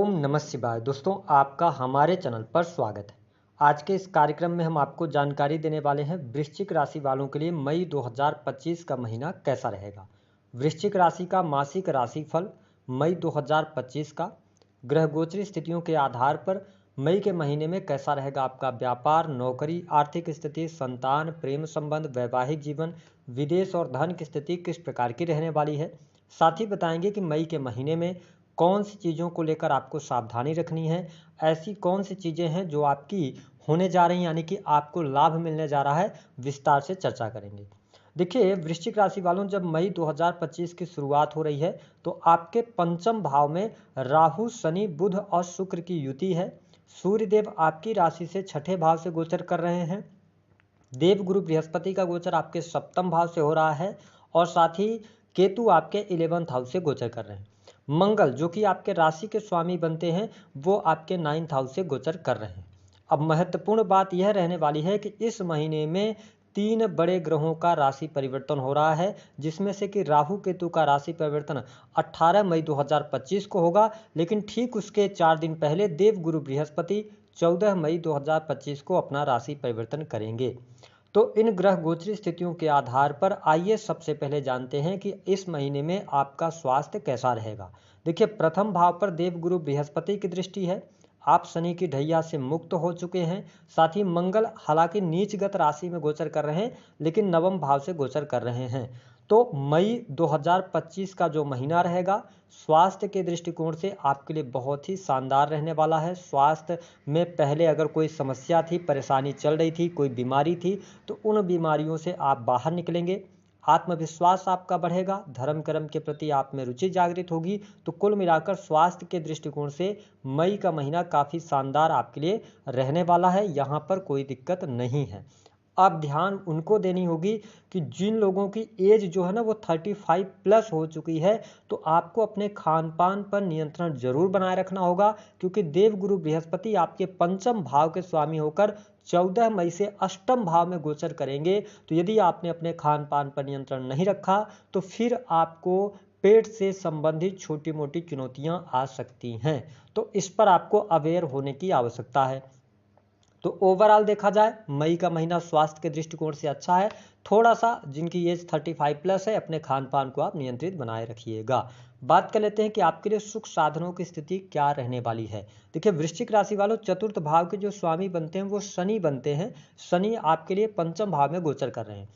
ओम नमः शिवाय। दोस्तों, आपका हमारे चैनल पर स्वागत है। आज के इस कार्यक्रम में हम आपको जानकारी देने वाले हैं वृश्चिक राशि वालों के लिए मई 2025 का महीना कैसा रहेगा। वृश्चिक राशि का मासिक राशिफल मई 2025 का ग्रह गोचरी स्थितियों के आधार पर मई के महीने में कैसा रहेगा आपका व्यापार, नौकरी, आर्थिक स्थिति, संतान, प्रेम संबंध, वैवाहिक जीवन, विदेश और धन की स्थिति किस प्रकार की रहने वाली है। साथ ही बताएंगे कि मई के महीने में कौन सी चीज़ों को लेकर आपको सावधानी रखनी है, ऐसी कौन सी चीज़ें हैं जो आपकी होने जा रही हैं, यानी कि आपको लाभ मिलने जा रहा है। विस्तार से चर्चा करेंगे। देखिए, वृश्चिक राशि वालों, जब मई 2025 की शुरुआत हो रही है तो आपके पंचम भाव में राहु, शनि, बुध और शुक्र की युति है। सूर्यदेव आपकी राशि से छठे भाव से गोचर कर रहे हैं। देवगुरु बृहस्पति का गोचर आपके सप्तम भाव से हो रहा है और साथ ही केतु आपके 11th हाउस से गोचर कर रहे हैं। मंगल, जो कि आपके राशि के स्वामी बनते हैं, वो आपके 9th हाउस से गोचर कर रहे हैं। अब महत्वपूर्ण बात यह रहने वाली है कि इस महीने में 3 बड़े ग्रहों का राशि परिवर्तन हो रहा है, जिसमें से कि राहु केतु का राशि परिवर्तन 18 मई 2025 को होगा, लेकिन ठीक उसके 4 दिन पहले देवगुरु बृहस्पति 14 मई 2025 को अपना राशि परिवर्तन करेंगे। तो इन ग्रह गोचरी स्थितियों के आधार पर आइए सबसे पहले जानते हैं कि इस महीने में आपका स्वास्थ्य कैसा रहेगा। देखिए, प्रथम भाव पर देवगुरु बृहस्पति की दृष्टि है। आप शनि की ढैया से मुक्त हो चुके हैं। साथ ही मंगल हालांकि नीचगत राशि में गोचर कर रहे हैं, लेकिन नवम भाव से गोचर कर रहे हैं। तो मई 2025 का जो महीना रहेगा, स्वास्थ्य के दृष्टिकोण से आपके लिए बहुत ही शानदार रहने वाला है। स्वास्थ्य में पहले अगर कोई समस्या थी, परेशानी चल रही थी, कोई बीमारी थी, तो उन बीमारियों से आप बाहर निकलेंगे। आत्मविश्वास आपका बढ़ेगा, धर्म कर्म के प्रति आप में रुचि जागृत होगी। तो कुल मिलाकर स्वास्थ्य के दृष्टिकोण से मई का महीना काफ़ी शानदार आपके लिए रहने वाला है। यहाँ पर कोई दिक्कत नहीं है। अब ध्यान उनको देनी होगी कि जिन लोगों की एज जो है ना वो 35 प्लस हो चुकी है, तो आपको अपने खान पान पर नियंत्रण जरूर बनाए रखना होगा, क्योंकि देवगुरु बृहस्पति आपके पंचम भाव के स्वामी होकर 14 मई से अष्टम भाव में गोचर करेंगे। तो यदि आपने अपने खान पान पर नियंत्रण नहीं रखा तो फिर आपको पेट से संबंधित छोटी मोटी चुनौतियां आ सकती हैं। तो इस पर आपको अवेयर होने की आवश्यकता है। तो ओवरऑल देखा जाए मई का महीना स्वास्थ्य के दृष्टिकोण से अच्छा है। थोड़ा सा जिनकी एज 35 प्लस है, अपने खान पान को आप नियंत्रित बनाए रखिएगा। बात कर लेते हैं कि आपके लिए सुख साधनों की स्थिति क्या रहने वाली है। देखिए, वृश्चिक राशि वालों, चतुर्थ भाव के जो स्वामी बनते हैं वो शनि बनते हैं। शनि आपके लिए पंचम भाव में गोचर कर रहे हैं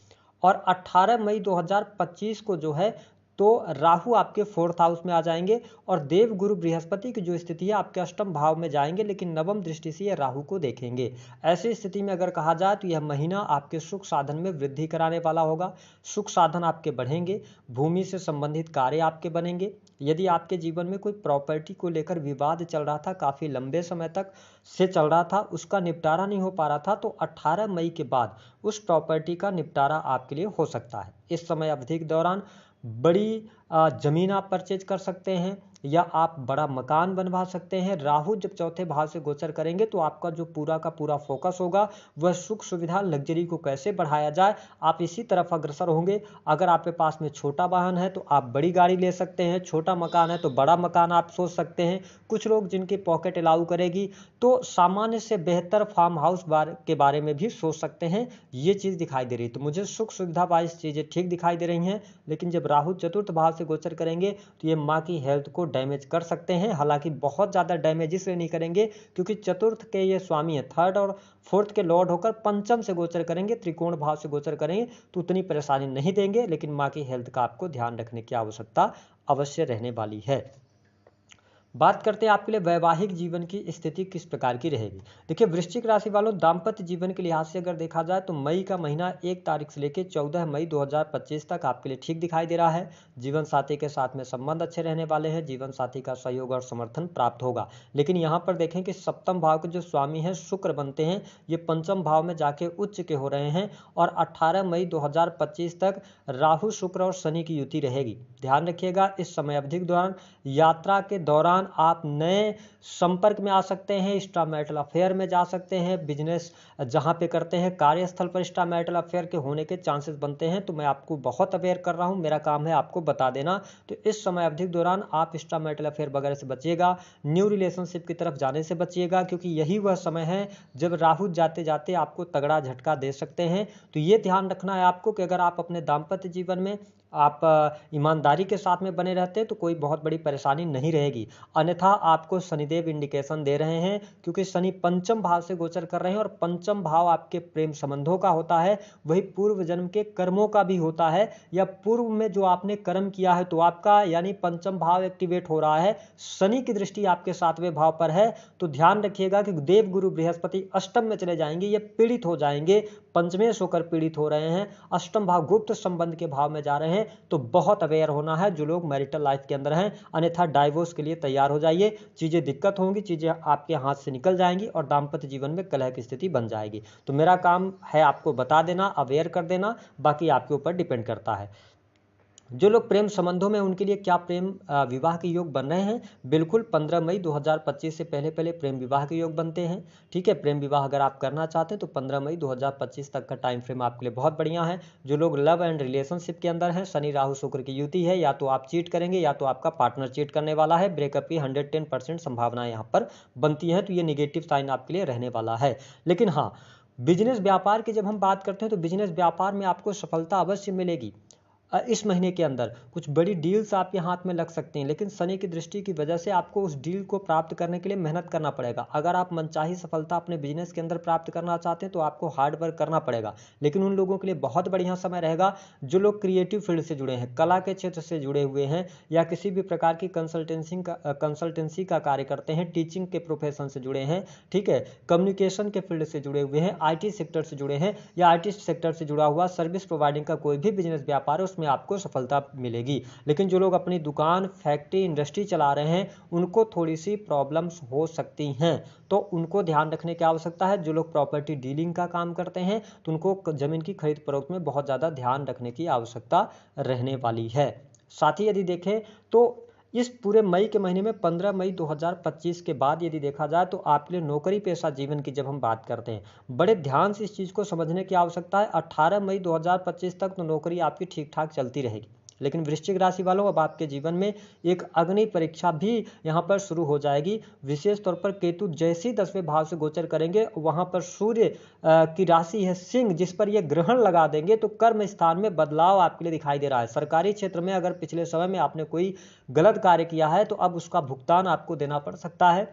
और 18 मई 2025 को जो है तो राहु आपके 4th हाउस में आ जाएंगे और देव गुरु बृहस्पति की जो स्थिति है आपके अष्टम भाव में जाएंगे, लेकिन नवम दृष्टि से यह राहु को देखेंगे। ऐसी स्थिति में अगर कहा जाए तो यह महीना आपके सुख साधन में वृद्धि कराने वाला होगा। सुख साधन आपके बढ़ेंगे, भूमि से संबंधित कार्य आपके बनेंगे। यदि आपके जीवन में कोई प्रॉपर्टी को लेकर विवाद चल रहा था, काफ़ी लंबे समय तक से चल रहा था, उसका निपटारा नहीं हो पा रहा था, तो 18 मई के बाद उस प्रॉपर्टी का निपटारा आपके लिए हो सकता है। इस समय अवधि के दौरान बड़ी जमीन आप परचेज कर सकते हैं या आप बड़ा मकान बनवा सकते हैं। राहु जब चौथे भाव से गोचर करेंगे तो आपका जो पूरा का पूरा फोकस होगा वह सुख सुविधा, लग्जरी को कैसे बढ़ाया जाए, आप इसी तरफ अग्रसर होंगे। अगर आपके पास में छोटा वाहन है तो आप बड़ी गाड़ी ले सकते हैं, छोटा मकान है तो बड़ा मकान आप सोच सकते हैं। कुछ लोग जिनकी पॉकेट अलाउ करेगी तो सामान्य से बेहतर फार्म हाउस के बारे में भी सोच सकते हैं। ये चीज़ दिखाई दे रही है। तो मुझे सुख सुविधा वाइज चीज़ें ठीक दिखाई दे रही हैं, लेकिन जब राहु चतुर्थ भाव से गोचर करेंगे तो ये माँ की हेल्थ को डैमेज कर सकते हैं। हालांकि बहुत ज़्यादा डैमेज इसलिए नहीं करेंगे क्योंकि चतुर्थ के ये स्वामी है, 3rd और 4th के लॉर्ड होकर पंचम से गोचर करेंगे, त्रिकोण भाव से गोचर करेंगे, तो उतनी परेशानी नहीं देंगे। लेकिन माँ की हेल्थ का आपको ध्यान रखने की आवश्यकता अवश्य रहने वाली है। बात करते हैं आपके लिए वैवाहिक जीवन की स्थिति किस प्रकार की रहेगी। देखिए, वृश्चिक राशि वालों, दाम्पत्य जीवन के लिहाज से अगर देखा जाए तो मई का महीना 1 तारीख से लेकर 14 मई 2025 तक आपके लिए ठीक दिखाई दे रहा है। जीवन साथी के साथ में संबंध अच्छे रहने वाले हैं, जीवन साथी का सहयोग और समर्थन प्राप्त होगा। लेकिन यहाँ पर देखें कि सप्तम भाव के जो स्वामी हैं शुक्र बनते हैं, ये पंचम भाव में जाके उच्च के हो रहे हैं और 18 मई 2025 तक राहु, शुक्र और शनि की युति रहेगी। ध्यान रखिएगा, इस समय अवधि के दौरान यात्रा के दौरान दौरान आप नए संपर्क में आ सकते हैं, एक्स्ट्रा मैरिटल अफेयर में जा सकते हैं, बिजनेस जहां पे करते हैं कार्यस्थल पर एक्स्ट्रा मैरिटल अफेयर के होने के चांसेस बनते हैं। तो मैं आपको बहुत अवेयर कर रहा हूं, मेरा काम है आपको बता देना। तो इस समय अवधि के दौरान आप एक्स्ट्रा मैरिटल अफेयर वगैरह से बचिएगा, न्यू रिलेशनशिप की तरफ जाने से बचिएगा, क्योंकि यही वह समय है जब राहु जाते जाते आपको तगड़ा झटका दे सकते हैं। तो ये ध्यान रखना है आपको कि अगर आप अपने दाम्पत्य जीवन में आप ईमानदारी के साथ में बने रहते हैं तो कोई बहुत बड़ी परेशानी नहीं रहेगी। अन्यथा आपको शनिदेव इंडिकेशन दे रहे हैं, क्योंकि शनि पंचम भाव से गोचर कर रहे हैं और पंचम भाव आपके प्रेम संबंधों का होता है, वही पूर्व जन्म के कर्मों का भी होता है, या पूर्व में जो आपने कर्म किया है तो आपका, यानी पंचम भाव एक्टिवेट हो रहा है। शनि की दृष्टि आपके 7वें भाव पर है, तो ध्यान रखिएगा कि देव गुरु बृहस्पति अष्टम में चले जाएंगे, ये पीड़ित हो जाएंगे, पंचमेश होकर पीड़ित हो रहे हैं, अष्टम भाव गुप्त संबंध के भाव में जा रहे हैं। तो बहुत अवेयर होना है जो लोग मैरिटल लाइफ के अंदर हैं, अन्यथा डाइवोर्स के लिए तैयार हो जाइए। चीजें दिक्कत होंगी, चीजें आपके हाथ से निकल जाएंगी और दाम्पत्य जीवन में कलह की स्थिति बन जाएगी। तो मेरा काम है आपको बता देना, अवेयर कर देना, बाकी आपके ऊपर डिपेंड करता है। जो लोग प्रेम संबंधों में, उनके लिए क्या प्रेम विवाह के योग बन रहे हैं? बिल्कुल 15 मई 2025 से पहले पहले प्रेम विवाह के योग बनते हैं। ठीक है, प्रेम विवाह अगर आप करना चाहते हैं तो 15 मई 2025 तक का टाइम फ्रेम आपके लिए बहुत बढ़िया है। जो लोग लव एंड रिलेशनशिप के अंदर हैं, शनि राहु शुक्र की युति है, या तो आप चीट करेंगे या तो आपका पार्टनर चीट करने वाला है, ब्रेकअप की 110% संभावना यहाँ पर बनती है। तो ये निगेटिव साइन आपके लिए रहने वाला है। लेकिन हाँ, बिजनेस व्यापार की जब हम बात करते हैं तो बिजनेस व्यापार में आपको सफलता अवश्य मिलेगी। इस महीने के अंदर कुछ बड़ी डील्स आपके हाथ में लग सकती हैं, लेकिन शनि की दृष्टि की वजह से आपको उस डील को प्राप्त करने के लिए मेहनत करना पड़ेगा। अगर आप मनचाही सफलता अपने बिजनेस के अंदर प्राप्त करना चाहते हैं तो आपको हार्ड वर्क करना पड़ेगा। लेकिन उन लोगों के लिए बहुत बढ़िया समय रहेगा जो लोग क्रिएटिव फील्ड से जुड़े हैं, कला के क्षेत्र से जुड़े हुए हैं, या किसी भी प्रकार की कंसल्टेंसी का कार्य करते हैं, टीचिंग के प्रोफेशन से जुड़े हैं, ठीक है, कम्युनिकेशन के फील्ड से जुड़े हुए हैं, IT सेक्टर से जुड़े हैं, या IT सेक्टर से जुड़ा हुआ सर्विस प्रोवाइडिंग का कोई भी बिजनेस व्यापार है, में आपको सफलता मिलेगी। लेकिन जो लोग अपनी दुकान, फैक्ट्री, इंडस्ट्री चला रहे हैं, उनको थोड़ी सी प्रॉब्लम्स हो सकती हैं, तो उनको ध्यान रखने की आवश्यकता है। जो लोग प्रॉपर्टी डीलिंग का काम करते हैं तो उनको जमीन की खरीद फरोख्त में बहुत ज़्यादा ध्यान रखने की आवश्यकता रहने वाली है। साथ ही यदि देखें तो इस पूरे मई के महीने में 15 मई 2025 के बाद यदि देखा जाए तो आपके लिए नौकरी पेशा जीवन की जब हम बात करते हैं, बड़े ध्यान से इस चीज़ को समझने की आवश्यकता है। 18 मई 2025 तक तो नौकरी आपकी ठीक ठाक चलती रहेगी, लेकिन वृश्चिक राशि वालों, अब आपके जीवन में एक अग्नि परीक्षा भी यहाँ पर शुरू हो जाएगी। विशेष तौर पर केतु जैसे ही 10वें भाव से गोचर करेंगे, वहाँ पर सूर्य की राशि है सिंह, जिस पर यह ग्रहण लगा देंगे, तो कर्म स्थान में बदलाव आपके लिए दिखाई दे रहा है। सरकारी क्षेत्र में अगर पिछले समय में आपने कोई गलत कार्य किया है तो अब उसका भुगतान आपको देना पड़ सकता है,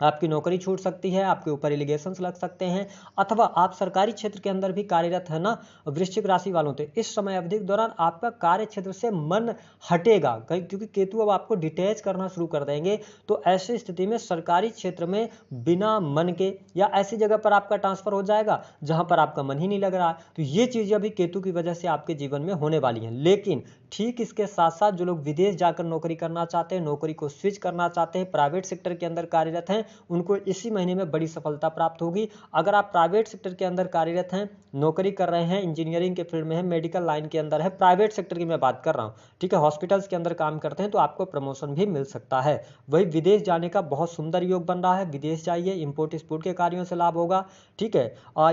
आपकी नौकरी छूट सकती है, आपके ऊपर एलिगेशंस लग सकते हैं, अथवा आप सरकारी क्षेत्र के अंदर भी कार्यरत है ना वृश्चिक राशि वालों, तो इस समय अवधि के दौरान आपका कार्य क्षेत्र से मन हटेगा, क्योंकि केतु अब आपको डिटैच करना शुरू कर देंगे। तो ऐसी स्थिति में सरकारी क्षेत्र में बिना मन के या ऐसी जगह पर आपका ट्रांसफर हो जाएगा जहां पर आपका मन ही नहीं लग रहा है। तो ये चीजें अभी केतु की वजह से आपके जीवन में होने वाली हैं। लेकिन ठीक इसके साथ साथ जो लोग विदेश जाकर नौकरी करना चाहते हैं, नौकरी को स्विच करना चाहते हैं, प्राइवेट सेक्टर के अंदर कार्यरत हैं, उनको इसी महीने में बड़ी सफलता प्राप्त होगी। अगर आप प्राइवेट सेक्टर के अंदर कार्यरत हैं, नौकरी कर रहे हैं, इंजीनियरिंग के फील्ड में है, मेडिकल लाइन के अंदर है, प्राइवेट सेक्टर की मैं बात कर रहा हूं, ठीक है, हॉस्पिटल्स के अंदर काम करते हैं, तो आपको प्रमोशन भी मिल सकता है। वही विदेश जाने का बहुत सुंदर योग बन रहा है, विदेश जाइए, इंपोर्ट एक्सपोर्ट के कार्यों से लाभ होगा, ठीक है,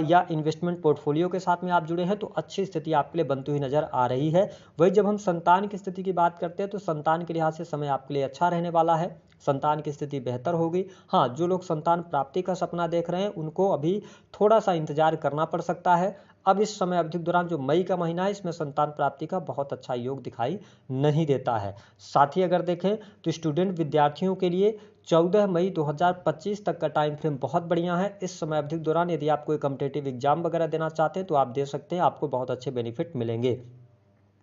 या इन्वेस्टमेंट पोर्टफोलियो के साथ में आप जुड़े हैं तो अच्छी स्थिति आपके लिए बनती हुई नजर आ रही है। वही जब हम संतान की स्थिति की बात करते हैं तो संतान के लिहाज से समय आपके लिए अच्छा रहने वाला है, संतान की स्थिति बेहतर होगी। हाँ, जो लोग संतान प्राप्ति का सपना देख रहे हैं उनको अभी थोड़ा सा इंतजार करना पड़ सकता है। अब इस समय अवधि के दौरान जो मई का महीना है, इसमें संतान प्राप्ति का बहुत अच्छा योग दिखाई नहीं देता है। साथ ही अगर देखें तो स्टूडेंट विद्यार्थियों के लिए 14 मई 2025 तक का टाइम फ्रेम बहुत बढ़िया है। इस समय अवधि के दौरान यदि आप कोई कॉम्पिटिटिव एग्जाम वगैरह देना चाहते हैं तो आप दे सकते हैं, आपको बहुत अच्छे बेनिफिट मिलेंगे।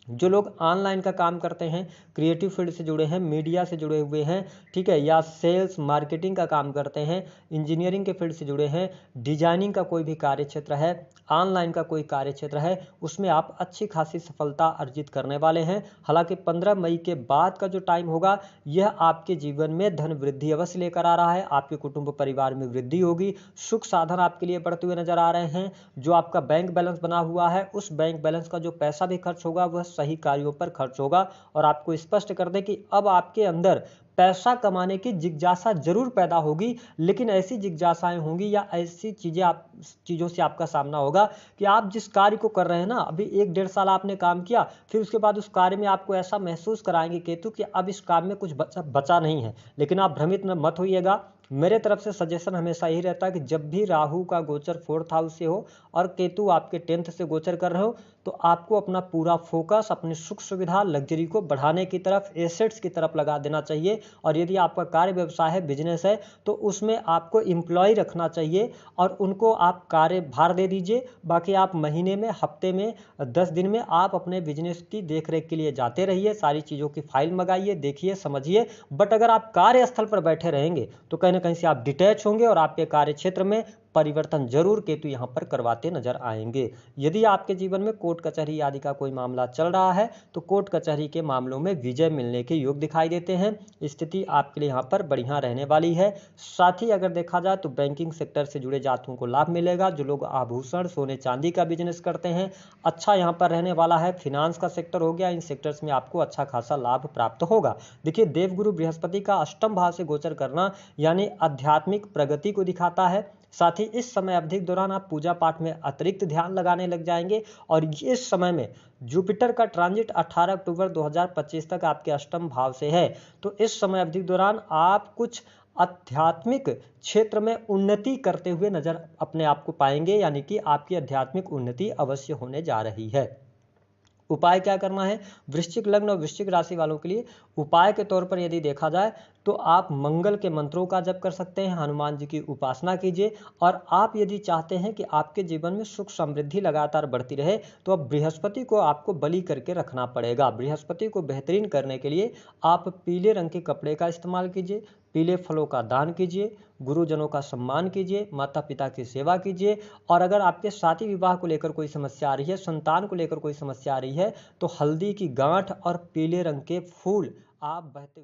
जो लोग ऑनलाइन का काम करते हैं, क्रिएटिव फील्ड से जुड़े हैं, मीडिया से जुड़े हुए हैं, ठीक है, या सेल्स मार्केटिंग का काम करते हैं, इंजीनियरिंग के फील्ड से जुड़े हैं, डिजाइनिंग का कोई भी कार्य क्षेत्र है, ऑनलाइन का कोई कार्य क्षेत्र है, उसमें आप अच्छी खासी सफलता अर्जित करने वाले हैं। हालांकि 15 मई के बाद का जो टाइम होगा यह आपके जीवन में धन वृद्धि अवश्य लेकर आ रहा है, आपके कुटुंब परिवार में वृद्धि होगी, सुख साधन आपके लिए बढ़ते हुए नजर आ रहे हैं। जो आपका बैंक बैलेंस बना हुआ है, उस बैंक बैलेंस का जो पैसा भी खर्च होगा वह सही कार्यों पर खर्च होगा, और आपको स्पष्ट कर दें कि अब आपके अंदर पैसा कमाने की जिज्ञासा जरूर पैदा होगी, लेकिन ऐसी जिज्ञासाएं होंगी या ऐसी चीज़ों से आपका सामना होगा कि आप जिस कार्य को कर रहे हैं ना, अभी 1-1.5 साल आपने काम किया, फिर उसके बाद उस कार्य में आपको ऐसा महसूस कराएंगे केतु कि अब इस काम में कुछ बचा नहीं है। लेकिन आप भ्रमित मत होइएगा, मेरे तरफ से सजेशन हमेशा यही रहता है कि जब भी राहु का गोचर 4th हाउस से हो और केतु आपके 10th से गोचर कर रहे हो, तो आपको अपना पूरा फोकस अपनी सुख सुविधा लग्जरी को बढ़ाने की तरफ, एसेट्स की तरफ लगा देना चाहिए। और यदि आपका कार्य व्यवसाय है, बिजनेस है, तो उसमें आपको एम्प्लॉय रखना चाहिए और उनको आप कार्य भार दे दीजिए। बाकी आप महीने में, हफ्ते में, 10 दिन में आप अपने बिजनेस की देखरेख के लिए जाते रहिए, सारी चीज़ों की फाइल मंगाइए, देखिए, समझिए। बट अगर आप कार्यस्थल पर बैठे रहेंगे तो कहीं ना कहीं से आप डिटैच होंगे और आपके कार्य क्षेत्र में परिवर्तन जरूर केतु यहाँ पर करवाते नजर आएंगे। यदि आपके जीवन में कोर्ट कचहरी आदि का कोई मामला चल रहा है तो कोर्ट कचहरी के मामलों में विजय मिलने के योग दिखाई देते हैं। स्थिति आपके लिए यहाँ पर बढ़िया रहने वाली है। साथ ही अगर देखा जाए तो बैंकिंग सेक्टर से जुड़े जातकों को लाभ मिलेगा। जो लोग आभूषण, सोने चांदी का बिजनेस करते हैं, अच्छा यहाँ पर रहने वाला है। फिनांस का सेक्टर हो गया, इन सेक्टर्स में आपको अच्छा खासा लाभ प्राप्त होगा। देखिए, देवगुरु बृहस्पति का अष्टम भाव से गोचर करना यानी आध्यात्मिक प्रगति को दिखाता है। साथ ही इस समय अवधि के दौरान आप पूजा पाठ में अतिरिक्त ध्यान लगाने लग जाएंगे। और इस समय में जुपिटर का ट्रांजिट 18 अक्टूबर 2025 तक आपके अष्टम भाव से है। तो इस समय अवधि के दौरान आप कुछ आध्यात्मिक क्षेत्र में उन्नति करते हुए नजर अपने आप को पाएंगे, यानी कि आपकी आध्यात्मिक उन्नति अवश्य होने जा रही है। उपाय क्या करना है वृश्चिक लग्न और वृश्चिक राशि वालों के लिए? उपाय के तौर पर यदि देखा जाए तो आप मंगल के मंत्रों का जप कर सकते हैं, हनुमान जी की उपासना कीजिए। और आप यदि चाहते हैं कि आपके जीवन में सुख समृद्धि लगातार बढ़ती रहे तो अब बृहस्पति को आपको बलि करके रखना पड़ेगा। बृहस्पति को बेहतरीन करने के लिए आप पीले रंग के कपड़े का इस्तेमाल कीजिए, पीले फलों का दान कीजिए, गुरुजनों का सम्मान कीजिए, माता पिता की सेवा कीजिए। और अगर आपके साथी विवाह को लेकर कोई समस्या आ रही है, संतान को लेकर कोई समस्या आ रही है, तो हल्दी की गांठ और पीले रंग के फूल आप बहते